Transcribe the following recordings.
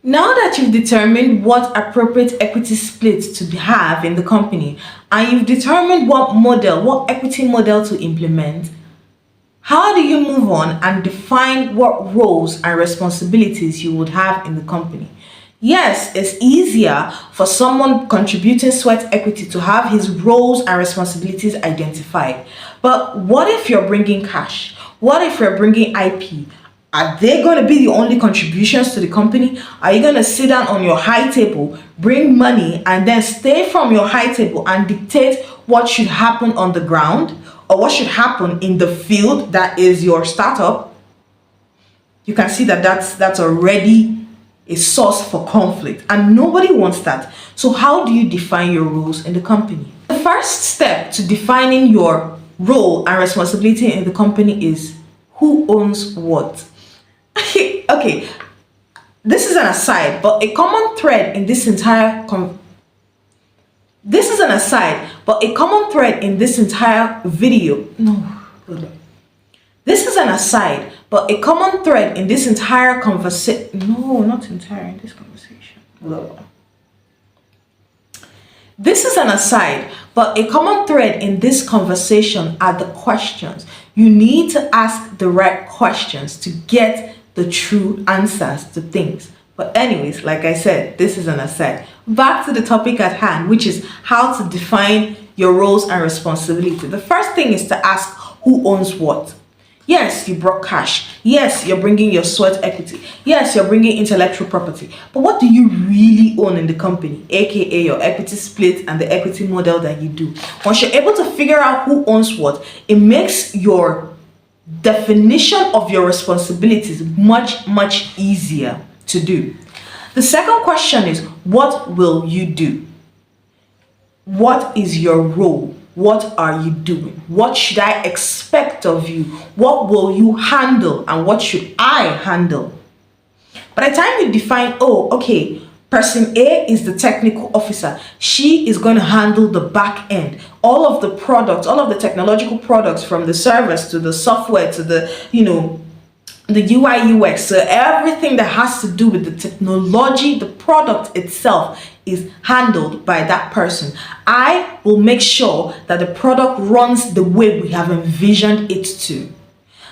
Now that you've determined what appropriate equity split to have in the company, and you've determined what equity model to implement, how do you move on and define what roles and responsibilities you would have in the company? Yes, it's easier for someone contributing sweat equity to have his roles and responsibilities identified. But what if you're bringing cash? What if you're bringing IP? Are they going to be the only contributions to the company? Are you going to sit down on your high table, bring money, and then stay from your high table and dictate what should happen on the ground or what should happen in the field that is your startup? You can see that that's already a source for conflict, and nobody wants that. So how do you define your roles in the company? The first step to defining your role and responsibility in the company is who owns what. Okay, this is an aside, but a common thread in this entire video. No, hold on. This is an aside, but a common thread in this entire conversation. No, not entire in this conversation. Hold on. This is an aside, but a common thread in this conversation are the questions. You need to ask the right questions to get the true answers to things. But anyways, like I said, this is an aside. Back to the topic at hand, which is how to define your roles and responsibility. The first thing is to ask who owns what. Yes, you brought cash. Yes, you're bringing your sweat equity. Yes, you're bringing intellectual property. But what do you really own in the company, aka your equity split and the equity model that you do? Once you're able to figure out who owns what, it makes your definition of your responsibilities much easier to do. The second question is, what will you do? What is your role? What are you doing? What should I expect of you? What will you handle and what should I handle? By the time you define, oh, okay, person A is the technical officer. She is going to handle the back end. All of the products, all of the technological products, from the servers to the software to the, the UI UX, so everything that has to do with the technology, the product itself is handled by that person. I will make sure that the product runs the way we have envisioned it to.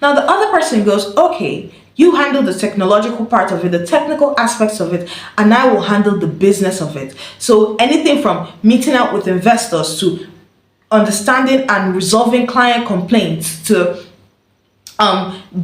Now the other person goes, okay, you handle the technological part of it, the technical aspects of it, and I will handle the business of it. So anything from meeting out with investors to understanding and resolving client complaints to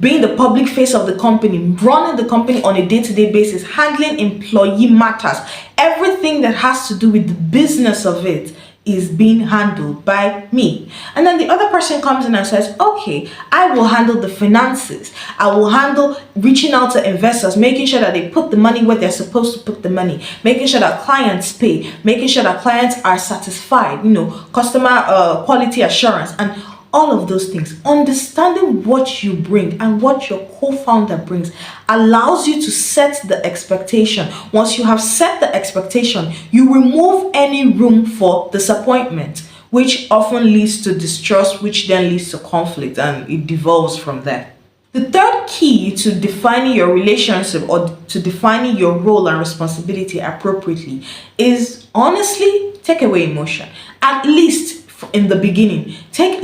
being the public face of the company, running the company on a day-to-day basis, handling employee matters, everything that has to do with the business of it is being handled by me. And then the other person comes in and says, okay, I will handle the finances. I will handle reaching out to investors, making sure that they put the money where they're supposed to put the money, making sure that clients pay, making sure that clients are satisfied, customer quality assurance, and all of those things. Understanding what you bring and what your co-founder brings allows you to set the expectation. Once you have set the expectation, you remove any room for disappointment, which often leads to distrust, which then leads to conflict, and it devolves from there. The third key to defining your relationship or to defining your role and responsibility appropriately is, honestly, take away emotion. At least in the beginning,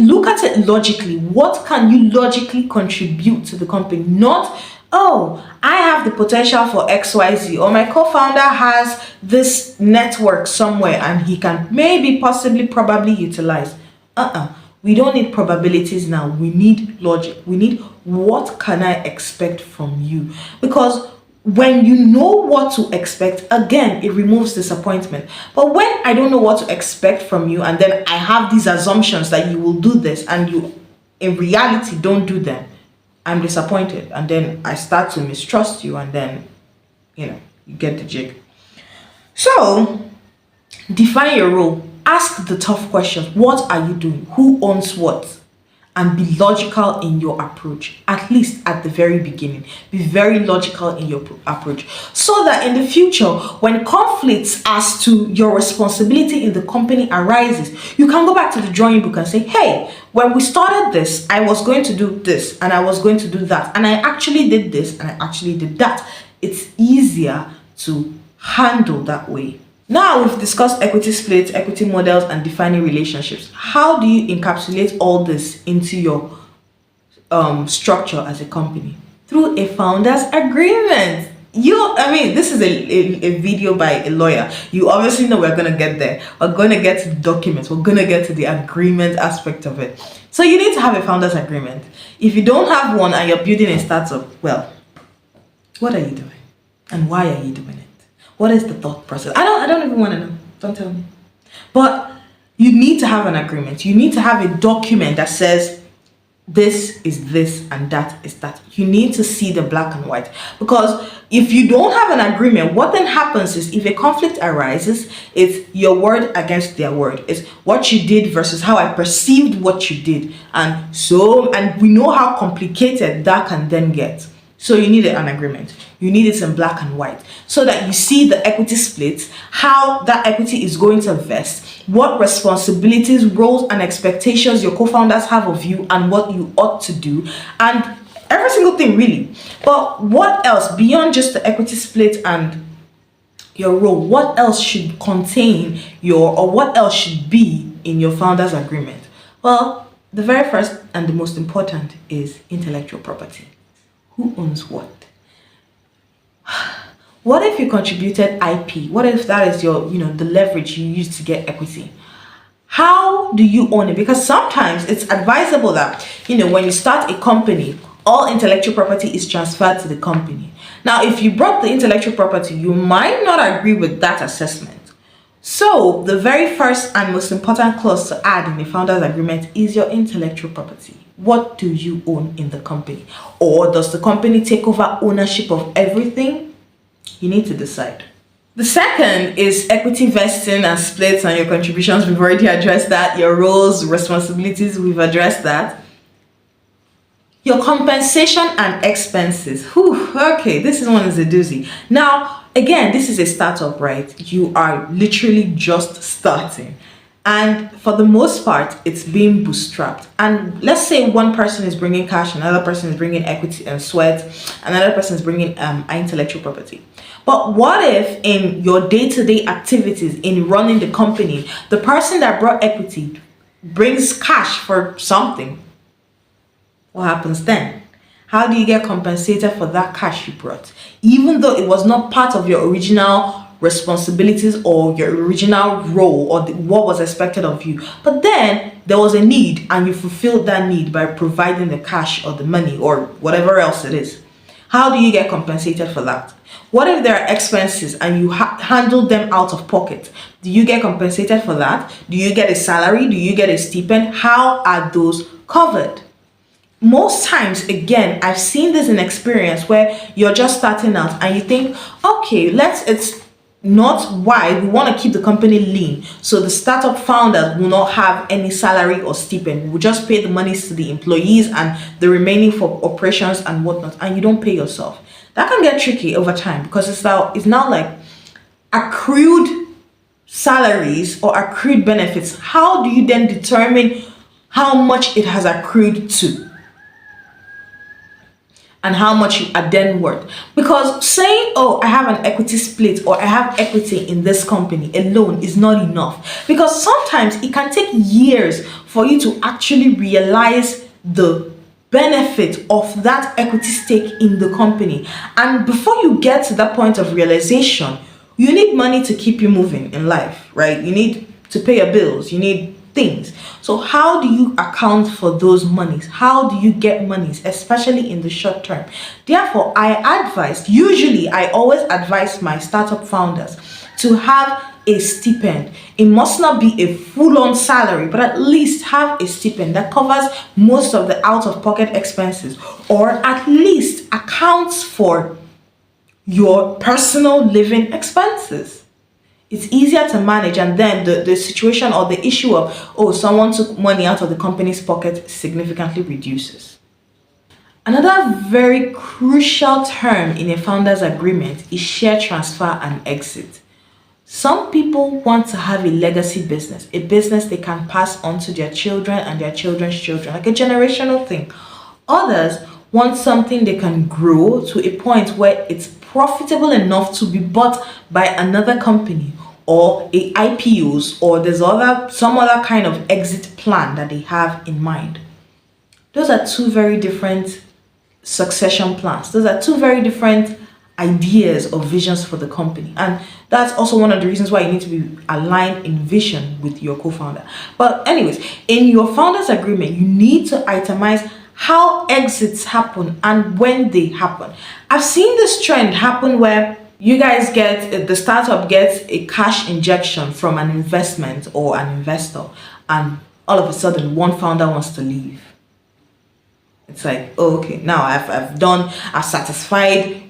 look at it logically. What can you logically contribute to the company? Not, oh, I have the potential for XYZ, or my co-founder has this network somewhere and he can maybe, possibly, probably utilize. We don't need probabilities now. We need logic. We need, what can I expect from you? Because when you know what to expect, again, it removes disappointment. But when I don't know what to expect from you, and then I have these assumptions that you will do this and you in reality don't do them, I'm disappointed, and then I start to mistrust you, and then you get the jig. So define your role. Ask the tough questions. What are you doing? Who owns what? And be logical in your approach, at least at the very beginning. Be very logical in your approach, so that in the future, when conflicts as to your responsibility in the company arises, you can go back to the drawing book and say, hey, when we started this, I was going to do this and I was going to do that, and I actually did this and I actually did that. It's easier to handle that way. Now we've discussed equity splits, equity models, and defining relationships. How do you encapsulate all this into your structure as a company? Through a founders agreement. This is a video by a lawyer. You obviously know we're going to get there. We're going to get to documents. We're going to get to the agreement aspect of it. So you need to have a founders agreement. If you don't have one and you're building a startup, well, what are you doing? And why are you doing it? What is the thought process? I don't even want to know. Don't tell me. But you need to have an agreement. You need to have a document that says this is this and that is that. You need to see the black and white. Because if you don't have an agreement, what then happens is if a conflict arises, it's your word against their word. It's what you did versus how I perceived what you did. And we know how complicated that can then get. So you need an agreement. You need it in black and white so that you see the equity splits, how that equity is going to vest, what responsibilities, roles, and expectations your co-founders have of you and what you ought to do, and every single thing really. But what else beyond just the equity split and your role? What else should contain what else should be in your founders agreement? Well, the very first and the most important is intellectual property. Who owns what? What if you contributed IP? What if that is your, the leverage you use to get equity? How do you own it? Because sometimes it's advisable that, when you start a company, all intellectual property is transferred to the company. Now, if you brought the intellectual property, you might not agree with that assessment. So the very first and most important clause to add in the founders agreement is your intellectual property. What do you own in the company? Or does the company take over ownership of everything? You need to decide. The second is equity vesting and splits and your contributions. We've already addressed that. Your roles, responsibilities, we've addressed that. Your compensation and expenses. Okay, this one is a doozy. Now, again, this is a startup, right? You are literally just starting. And for the most part, it's being bootstrapped. And let's say one person is bringing cash, another person is bringing equity and sweat, another person is bringing intellectual property. But what if in your day-to-day activities, in running the company, the person that brought equity brings cash for something? What happens then? How do you get compensated for that cash you brought? Even though it was not part of your original responsibilities or your original role or what was expected of you. But then there was a need and you fulfilled that need by providing the cash or the money or whatever else it is. How do you get compensated for that? What if there are expenses and you handle them out of pocket? Do you get compensated for that? Do you get a salary? Do you get a stipend? How are those covered? Most times, again, I've seen this in experience where you're just starting out and you think, okay, it's not why we want to keep the company lean. So the startup founders will not have any salary or stipend. We'll just pay the monies to the employees and the remaining for operations and whatnot. And you don't pay yourself. That can get tricky over time because it's now like accrued salaries or accrued benefits. How do you then determine how much it has accrued to? And how much you are then worth? Because saying, oh, I have an equity split or I have equity in this company alone is not enough. Because sometimes it can take years for you to actually realize the benefit of that equity stake in the company. And before you get to that point of realization, you need money to keep you moving in life, right? You need to pay your bills. You need things. So how do you account for those monies? How do you get monies, especially in the short term? Therefore, I always advise my startup founders to have a stipend. It must not be a full-on salary, but at least have a stipend that covers most of the out-of-pocket expenses, or at least accounts for your personal living expenses. It's easier to manage, and then the situation or the issue of, oh, someone took money out of the company's pocket significantly reduces. Another very crucial term in a founder's agreement is share transfer and exit. Some people want to have a legacy business, a business they can pass on to their children and their children's children, like a generational thing. Others want something they can grow to a point where it's profitable enough to be bought by another company, or a IPOs, or there's some other kind of exit plan that they have in mind. Those are two very different succession plans. Those are two very different ideas or visions for the company. And that's also one of the reasons why you need to be aligned in vision with your co-founder. But anyways, in your founders agreement, you need to itemize how exits happen and when they happen. I've seen this trend happen where the startup gets a cash injection from an investment or an investor, and all of a sudden one founder wants to leave. It's like, oh, okay, now I've satisfied,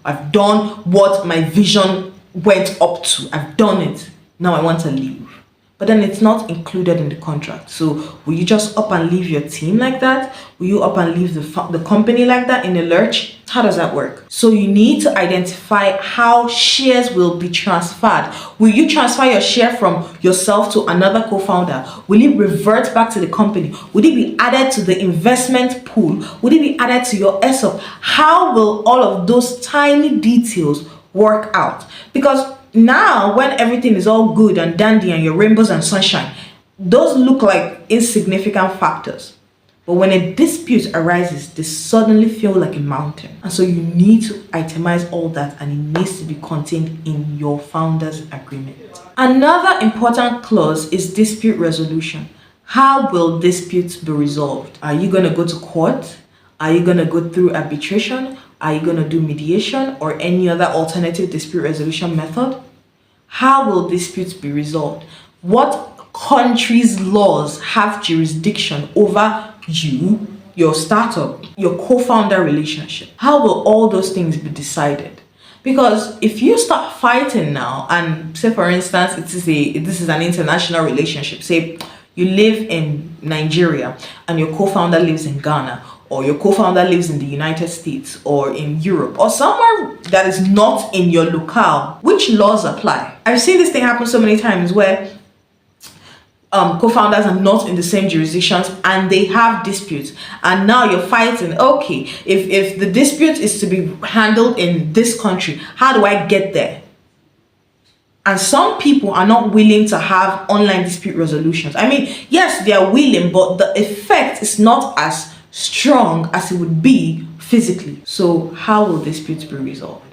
I've done what my vision went up to. I've done it. Now I want to leave. But then it's not included in the contract. So will you just up and leave your team like that? Will you up and leave the company like that in a lurch? How does that work? So you need to identify how shares will be transferred. Will you transfer your share from yourself to another co-founder? Will it revert back to the company? Will it be added to the investment pool? Will it be added to your ESOP? How will all of those tiny details work out? Because now, when everything is all good and dandy and your rainbows and sunshine, those look like insignificant factors. But when a dispute arises, they suddenly feel like a mountain. And so you need to itemize all that, and it needs to be contained in your founders agreement. Another important clause is dispute resolution. How will disputes be resolved? Are you going to go to court? Are you going to go through arbitration? Are you going to do mediation or any other alternative dispute resolution method? How will disputes be resolved? What country's laws have jurisdiction over you, your startup, your co-founder relationship? How will all those things be decided? Because if you start fighting now, and say for instance, this is an international relationship, say you live in Nigeria and your co-founder lives in Ghana, or your co-founder lives in the United States or in Europe or somewhere that is not in your locale, which laws apply? I've seen this thing happen so many times where co-founders are not in the same jurisdictions and they have disputes, and now you're fighting. Okay, if the dispute is to be handled in this country, how do I get there? And some people are not willing to have online dispute resolutions. I mean, yes, they are willing, but the effect is not as strong as it would be physically. So how will disputes be resolved?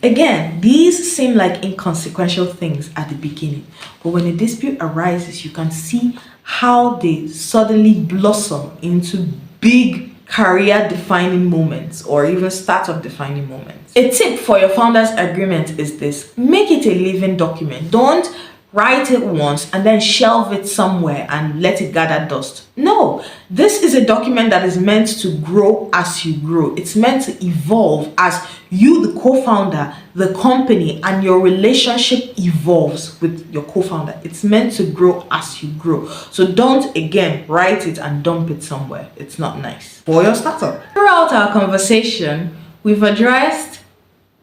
Again, these seem like inconsequential things at the beginning, but when a dispute arises, you can see how they suddenly blossom into big career defining moments or even startup defining moments. A tip for your founders agreement is this: make it a living document. Don't write it once and then shelve it somewhere and let it gather dust. No, this is a document that is meant to grow as you grow. It's meant to evolve as you, the co-founder, the company, and your relationship evolves with your co-founder. It's meant to grow as you grow. So don't, again, write it and dump it somewhere. It's not nice for your startup. Throughout our conversation, we've addressed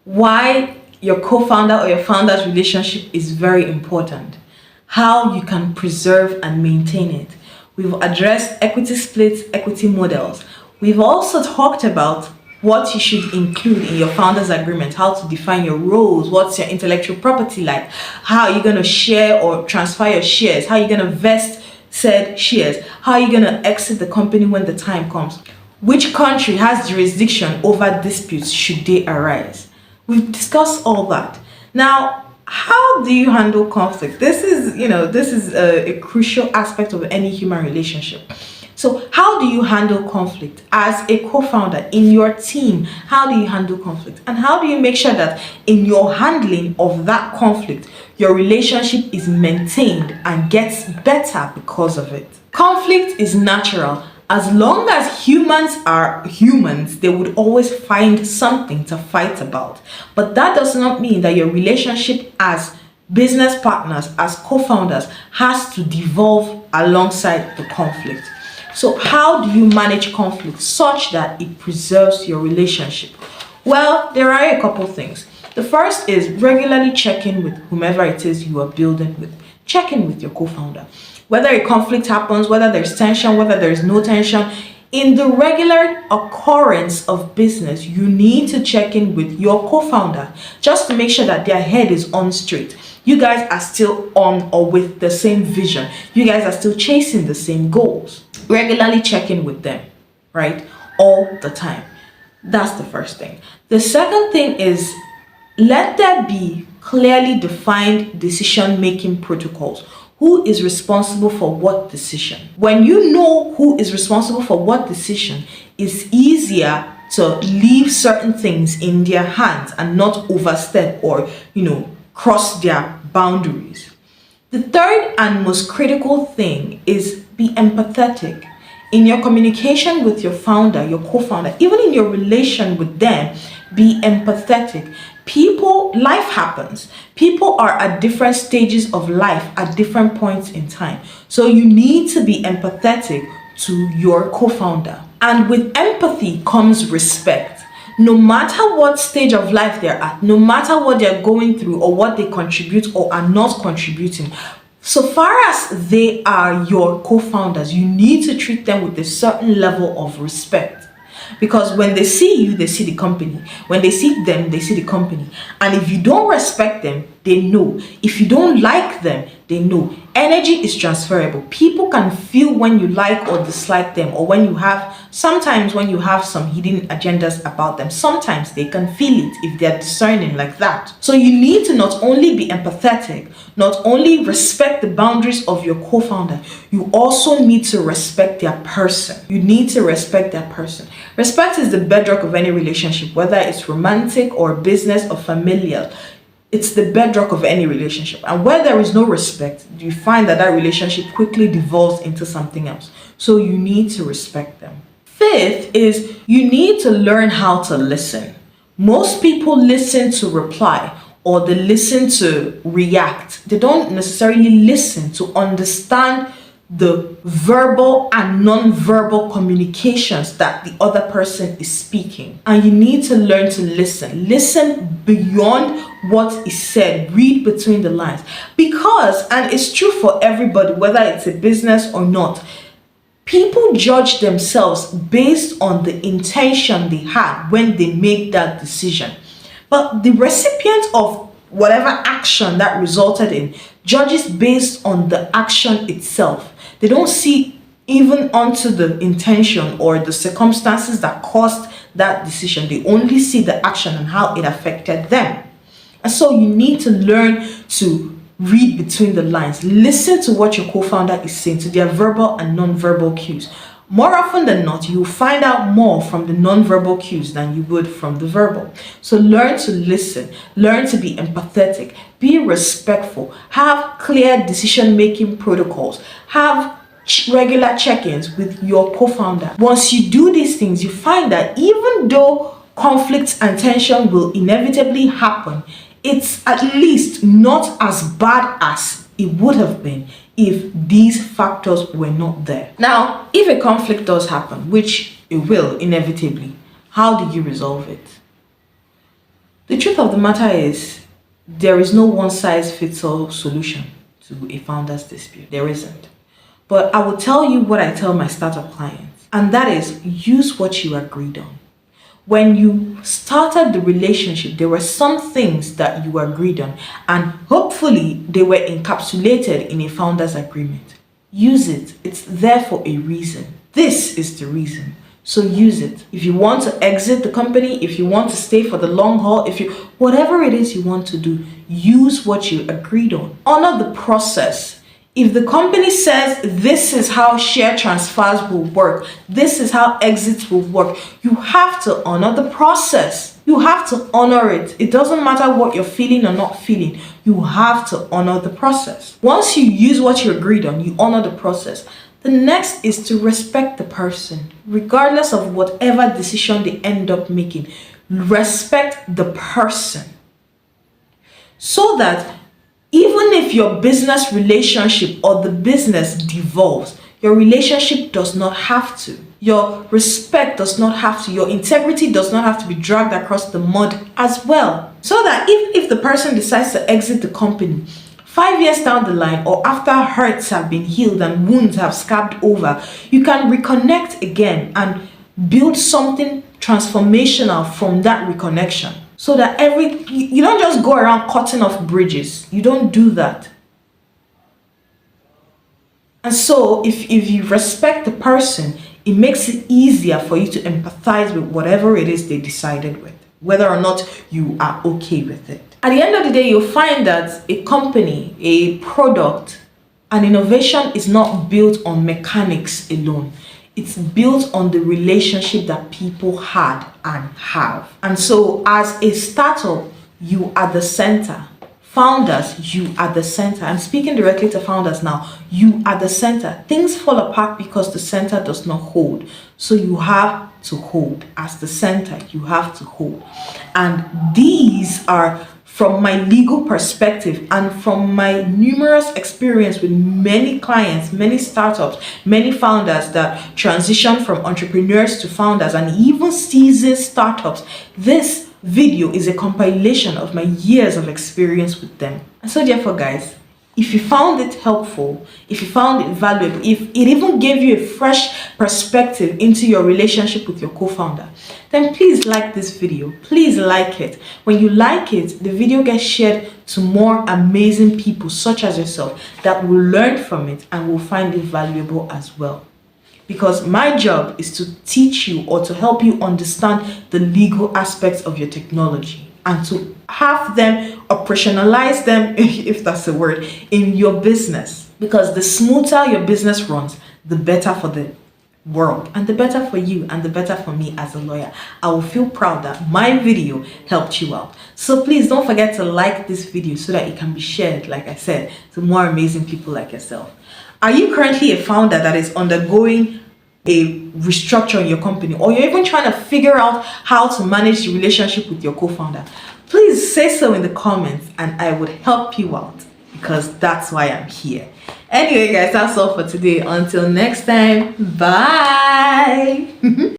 why your co-founder or your founder's relationship is very important, how you can preserve and maintain it. We've addressed equity splits, equity models. We've also talked about what you should include in your founders agreement, how to define your roles, what's your intellectual property like, how you're going to share or transfer your shares, how you're going to vest said shares, how you're going to exit the company when the time comes, which country has jurisdiction over disputes should they arise. We've discussed all that. Now, how do you handle conflict? This is a crucial aspect of any human relationship. So how do you handle conflict as a co-founder in your team? How do you handle conflict? And how do you make sure that in your handling of that conflict, your relationship is maintained and gets better because of it? Conflict is natural. As long as humans are humans, they would always find something to fight about. But that does not mean that your relationship as business partners, as co-founders, has to devolve alongside the conflict. So how do you manage conflict such that it preserves your relationship? Well, there are a couple things. The first is regularly check in with whomever it is you are building with. Check in with your co-founder. Whether a conflict happens, whether there's tension, whether there's no tension, In the regular occurrence of business, you need to check in with your co-founder just to make sure that their head is on straight. You guys are still on or with the same vision. You guys are still chasing the same goals. Regularly check in with them, right? All the time. That's the first thing. The second thing is, let there be clearly defined decision-making protocols. Who is responsible for what decision? When you know who is responsible for what decision, it's easier to leave certain things in their hands and not overstep or, cross their boundaries. The third and most critical thing is be empathetic. In your communication with your founder, your co-founder, even in your relation with them, be empathetic. Life happens. People are at different stages of life at different points in time. So you need to be empathetic to your co-founder. And with empathy comes respect. No matter what stage of life they're at, no matter what they're going through or what they contribute or are not contributing, so far as they are your co-founders, you need to treat them with a certain level of respect. Because when they see you, they see the company. When they see them, they see the company. And if you don't respect them, they know. If you don't like them, they know. Energy is transferable. People can feel when you like or dislike them, or sometimes when you have some hidden agendas about them. Sometimes they can feel it if they're discerning like that. So you need to not only be empathetic, not only respect the boundaries of your co-founder, you also need to respect their person. You need to respect their person. Respect is the bedrock of any relationship, whether it's romantic or business or familial. It's the bedrock of any relationship. And where there is no respect, you find that relationship quickly devolves into something else. So you need to respect them. Fifth is you need to learn how to listen. Most people listen to reply, or they listen to react. They don't necessarily listen to understand the verbal and non-verbal communications that the other person is speaking. And you need to learn to listen. Listen beyond what is said. Read between the lines. Because, and it's true for everybody, whether it's a business or not, people judge themselves based on the intention they had when they made that decision. But the recipient of whatever action that resulted in judges based on the action itself. They don't see even onto the intention or the circumstances that caused that decision. They only see the action and how it affected them. And so you need to learn to read between the lines. Listen to what your co-founder is saying, to their verbal and non-verbal cues. More often than not, you'll find out more from the non-verbal cues than you would from the verbal. So learn to listen, learn to be empathetic, be respectful, have clear decision-making protocols, have regular check-ins with your co-founder. Once you do these things, you find that even though conflict and tension will inevitably happen, it's at least not as bad as it would have been if these factors were not there. Now, if a conflict does happen, which it will inevitably, how do you resolve it? The truth of the matter is, there is no one-size-fits-all solution to a founder's dispute. There isn't. But I will tell you what I tell my startup clients, and that is, use what you agreed on. When you started the relationship, there were some things that you agreed on, and hopefully they were encapsulated in a founder's agreement. Use it. It's there for a reason. This is the reason. So use it. If you want to exit the company, if you want to stay for the long haul, whatever it is you want to do, use what you agreed on. Honor the process. If the company says this is how share transfers will work, this is how exits will work, you have to honor the process. You have to honor it. It doesn't matter what you're feeling or not feeling. You have to honor the process. Once you use what you agreed on, you honor the process. The next is to respect the person, regardless of whatever decision they end up making. Respect the person, so that even if your business relationship or the business devolves, your relationship does not have to. Your respect does not have to. Your integrity does not have to be dragged across the mud as well. So that if the person decides to exit the company 5 years down the line, or after hurts have been healed and wounds have scabbed over, you can reconnect again and build something transformational from that reconnection. So that you don't just go around cutting off bridges. You don't do that. And so if you respect the person, it makes it easier for you to empathize with whatever it is they decided with, whether or not you are okay with it. At the end of the day, you'll find that a company, a product, an innovation is not built on mechanics alone. It's built on the relationship that people had and have. And so as a startup, you are the center. Founders, you are the center. I'm speaking directly to founders now. You are the center. Things fall apart because the center does not hold. So you have to hold. As the center, you have to hold. And these are, from my legal perspective and from my numerous experience with many clients, many startups, many founders that transition from entrepreneurs to founders, and even seasoned startups, this video is a compilation of my years of experience with them. And so therefore, guys, if you found it helpful, if you found it valuable, if it even gave you a fresh perspective into your relationship with your co-founder, then please like this video. Please like it. When you like it, the video gets shared to more amazing people such as yourself that will learn from it and will find it valuable as well. Because my job is to teach you or to help you understand the legal aspects of your technology and to have them operationalize them, if that's a word, in your business. Because the smoother your business runs, the better for the world and the better for you and the better for me as a lawyer. I will feel proud that my video helped you out. So please don't forget to like this video so that it can be shared, like I said, to more amazing people like yourself. Are you currently a founder that is undergoing a restructure in your company, or you're even trying to figure out how to manage the relationship with your co-founder? Please say so in the comments and I would help you out, because that's why I'm here. Anyway, guys, that's all for today. Until next time, bye.